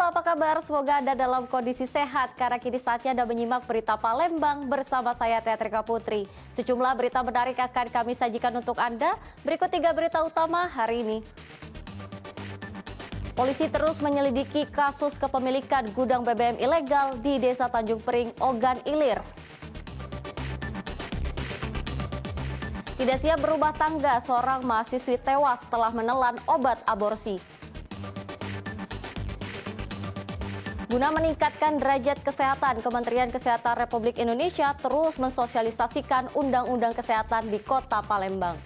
apa kabar? Semoga Anda dalam kondisi sehat karena kini saatnya Anda menyimak berita Palembang bersama saya Teatrika Putri. Sejumlah berita menarik akan kami sajikan untuk Anda. Berikut 3 berita utama hari ini. Polisi terus menyelidiki kasus kepemilikan gudang BBM ilegal di Desa Tanjung Pering, Ogan Ilir. Tidak siap berumah tangga, seorang mahasiswi tewas setelah menelan obat aborsi. Guna meningkatkan derajat kesehatan, Kementerian Kesehatan Republik Indonesia terus mensosialisasikan Undang-Undang Kesehatan di Kota Palembang.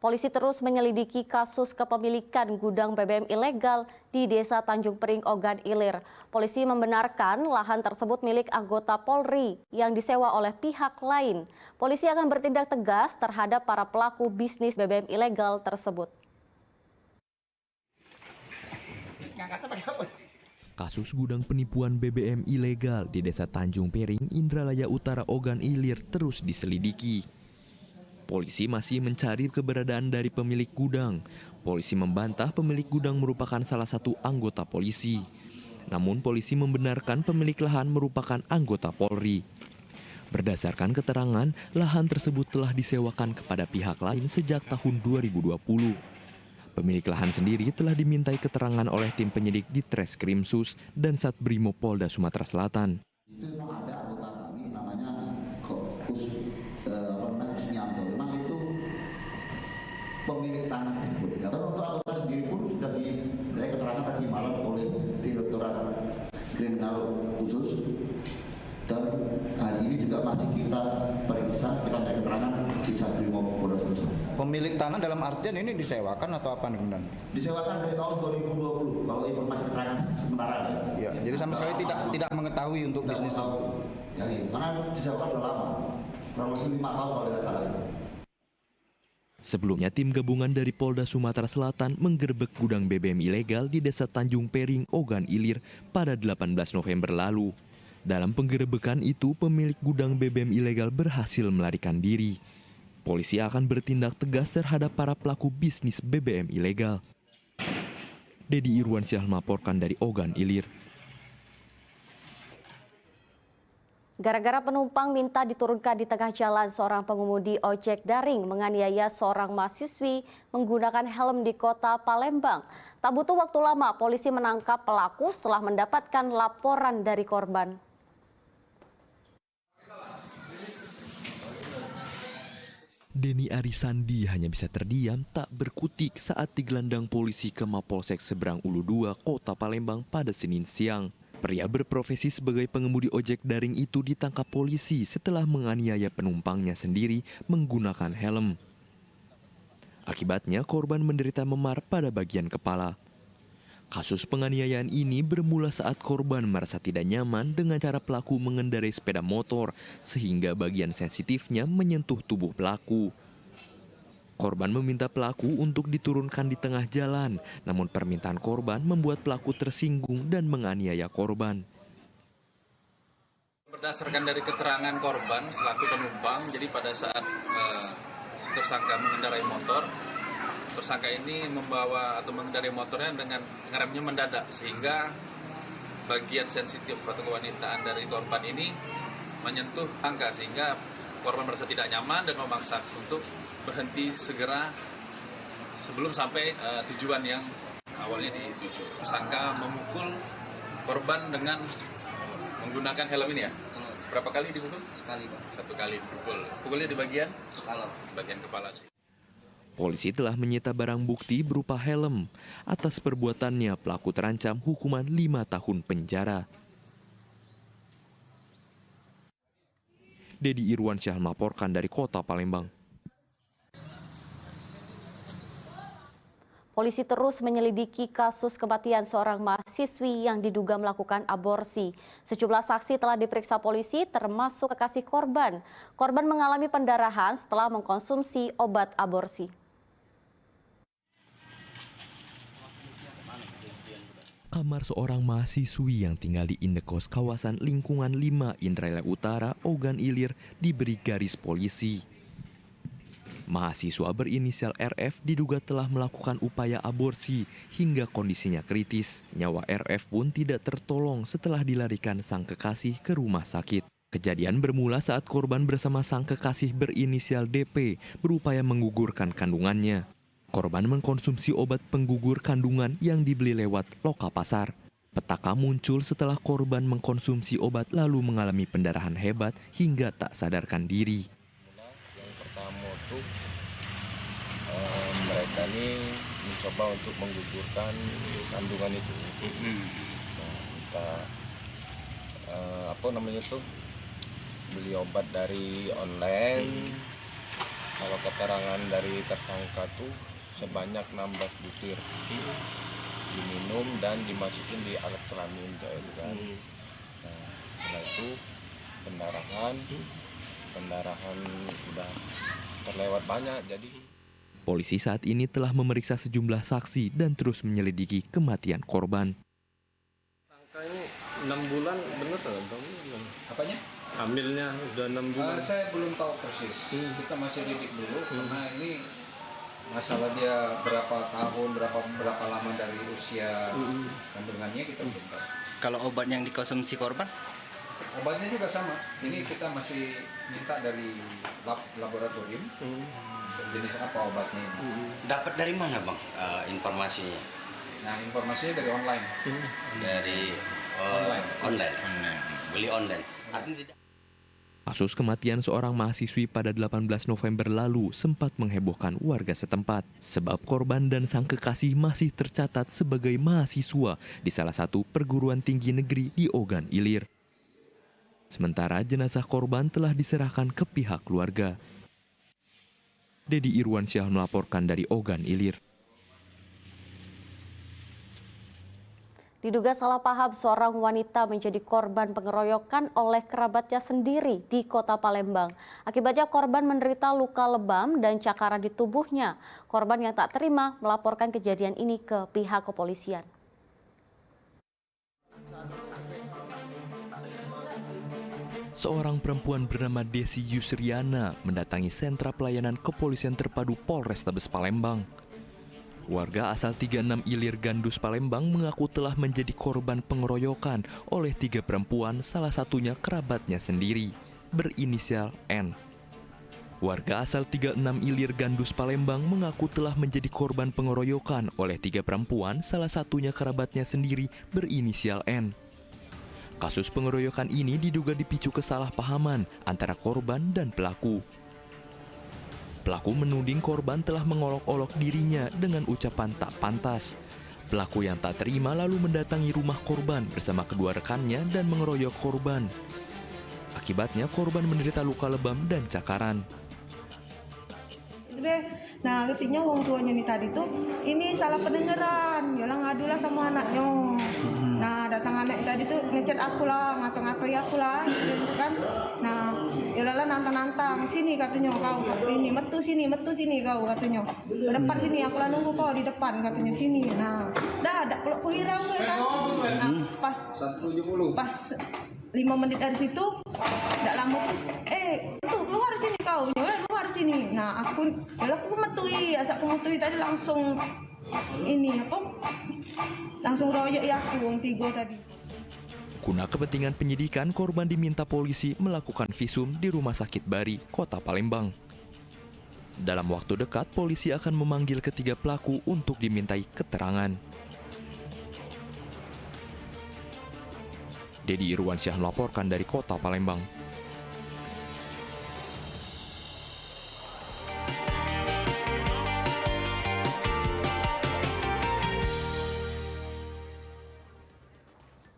Polisi terus menyelidiki kasus kepemilikan gudang BBM ilegal di Desa Tanjung Pering, Ogan Ilir. Polisi membenarkan lahan tersebut milik anggota Polri yang disewa oleh pihak lain. Polisi akan bertindak tegas terhadap para pelaku bisnis BBM ilegal tersebut. Kasus gudang penipuan BBM ilegal di Desa Tanjung Pering, Indralaya Utara, Ogan Ilir terus diselidiki. Polisi masih mencari keberadaan dari pemilik gudang. Polisi membantah pemilik gudang merupakan salah satu anggota polisi. Namun polisi membenarkan pemilik lahan merupakan anggota Polri. Berdasarkan keterangan, lahan tersebut telah disewakan kepada pihak lain sejak tahun 2020. Pemilik lahan sendiri telah dimintai keterangan oleh tim penyidik di Treskrimsus dan Satbrimo Polda Sumatera Selatan. Itu memang ada anggota kami namanya Ismianto. Memang itu pemilik tanah tersebut. Ya. Dan untuk anggota sendiri pun sudah saya keterangan tadi malam oleh Direktorat Kriminal Khusus. Dan hari ini juga masih kita periksa, kita minta keterangan di Satbrimo Polda Sumatera. Pemilik tanah dalam artian ini disewakan atau apa nih kemudian? Disewakan dari tahun 2020 kalau informasi keterangan sementara ya. Ya, jadi sama sekali tidak mengetahui untuk Tidak bisnis. tahu. Jadi, karena disewakan sudah lama, kurang lebih 5 tahun kalau tidak salah itu. Sebelumnya tim gabungan dari Polda Sumatera Selatan menggerebek gudang BBM ilegal di Desa Tanjung Pering, Ogan Ilir pada 18 November lalu. Dalam penggerebekan itu, pemilik gudang BBM ilegal berhasil melarikan diri. Polisi akan bertindak tegas terhadap para pelaku bisnis BBM ilegal. Dedi Irwansyah melaporkan dari Ogan Ilir. Gara-gara penumpang minta diturunkan di tengah jalan, seorang pengemudi ojek daring menganiaya seorang mahasiswi menggunakan helm di Kota Palembang. Tak butuh waktu lama, polisi menangkap pelaku setelah mendapatkan laporan dari korban. Denny Arisandi hanya bisa terdiam tak berkutik saat digelandang polisi ke Mapolsek Seberang Ulu 2, Kota Palembang pada Senin siang. Pria berprofesi sebagai pengemudi ojek daring itu ditangkap polisi setelah menganiaya penumpangnya sendiri menggunakan helm. Akibatnya korban menderita memar pada bagian kepala. Kasus penganiayaan ini bermula saat korban merasa tidak nyaman dengan cara pelaku mengendarai sepeda motor sehingga bagian sensitifnya menyentuh tubuh pelaku. Korban meminta pelaku untuk diturunkan di tengah jalan, namun permintaan korban membuat pelaku tersinggung dan menganiaya korban. Berdasarkan dari keterangan korban selaku penumpang, jadi pada saat tersangka mengendarai motor, tersangka ini membawa atau mengendarai motornya dengan ngeremnya mendadak sehingga bagian sensitif atau kewanitaan dari korban ini menyentuh tangga sehingga korban merasa tidak nyaman dan memaksa untuk berhenti segera sebelum sampai tujuan yang awalnya dituju. Tersangka memukul korban dengan menggunakan helm ini ya? Berapa kali dipukul? Sekali, Pak. 1 kali dipukul. Pukulnya di bagian? Kepala. Bagian kepala sih. Polisi telah menyita barang bukti berupa helm. Atas perbuatannya, pelaku terancam hukuman 5 tahun penjara. Dedi Irwansyah melaporkan dari Kota Palembang. Polisi terus menyelidiki kasus kematian seorang mahasiswi yang diduga melakukan aborsi. Sejumlah saksi telah diperiksa polisi termasuk kekasih korban. Korban mengalami pendarahan setelah mengkonsumsi obat aborsi. Kamar seorang mahasiswi yang tinggal di indekos kawasan lingkungan 5 Indralaya Utara, Ogan Ilir diberi garis polisi. Mahasiswa berinisial RF diduga telah melakukan upaya aborsi hingga kondisinya kritis. Nyawa RF pun tidak tertolong setelah dilarikan sang kekasih ke rumah sakit. Kejadian bermula saat korban bersama sang kekasih berinisial DP berupaya menggugurkan kandungannya. Korban mengkonsumsi obat penggugur kandungan yang dibeli lewat loka pasar. Petaka muncul setelah korban mengkonsumsi obat lalu mengalami pendarahan hebat hingga tak sadarkan diri. Yang pertama tuh mereka ini mencoba untuk menggugurkan kandungan itu. Nah, kita beli obat dari online. Kalau keterangan dari tersangka tuh sebanyak 16 butir diminum dan dimasukin di alat kelamin kayak gitu kan. Nah, setelah itu pendarahan udah terlewat banyak. Jadi polisi saat ini telah memeriksa sejumlah saksi dan terus menyelidiki kematian korban. Sangka ini 6 bulan bener atau Apanya? hamilnya udah 6 bulan. Saya belum tahu persis. Kita masih lidik dulu karena ini masalah dia berapa tahun, berapa lama dari usia kandungannya kita belum tahu. Kalau obat yang dikonsumsi korban? Obatnya juga sama. Ini kita masih minta dari laboratorium jenis apa obatnya ini. Dapat dari mana bang informasinya? Nah, informasinya dari online. Dari online. Beli online. Artinya tidak. Kasus kematian seorang mahasiswi pada 18 November lalu sempat menghebohkan warga setempat. Sebab korban dan sang kekasih masih tercatat sebagai mahasiswa di salah satu perguruan tinggi negeri di Ogan Ilir. Sementara jenazah korban telah diserahkan ke pihak keluarga. Dedi Irwansyah melaporkan dari Ogan Ilir. Diduga salah paham seorang wanita menjadi korban pengeroyokan oleh kerabatnya sendiri di Kota Palembang. Akibatnya korban menderita luka lebam dan cakaran di tubuhnya. Korban yang tak terima melaporkan kejadian ini ke pihak kepolisian. Seorang perempuan bernama Desi Yusriana mendatangi sentra pelayanan kepolisian terpadu Polrestabes Palembang. Warga asal 36 Ilir Gandus Palembang mengaku telah menjadi korban pengeroyokan oleh 3 perempuan, salah satunya kerabatnya sendiri, berinisial N. Warga asal 36 Ilir Gandus Palembang mengaku telah menjadi korban pengeroyokan oleh 3 perempuan, salah satunya kerabatnya sendiri, berinisial N. Kasus pengeroyokan ini diduga dipicu kesalahpahaman antara korban dan pelaku. Pelaku menuding korban telah mengolok-olok dirinya dengan ucapan tak pantas. Pelaku yang tak terima lalu mendatangi rumah korban bersama kedua rekannya dan mengeroyok korban. Akibatnya korban menderita luka lebam dan cakaran. Nah, artinya orang tuanya nih tadi tuh ini salah pendengaran. Yalah ngadulah sama anaknya. Nah, datang anak tadi tuh ngechat aku lah, ngatain aku lah, gitu kan. Nah, yalah nantang-nantang sini katanya kau ini metu sini kau katanya. Ke depan sini aku lah nunggu kau di depan katanya sini. Nah, dah ada peluk hirau kan. Nah, pas 170. Pas 5 menit dari situ enggak lama tuh keluar sini kau, keluar sini. Nah, aku metui, asal aku metui tadi langsung langsung royok ya aku wong 3 tadi. Guna kepentingan penyidikan, korban diminta polisi melakukan visum di Rumah Sakit Bari, Kota Palembang. Dalam waktu dekat, polisi akan memanggil ketiga pelaku untuk dimintai keterangan. Dedi Irwansyah melaporkan dari Kota Palembang.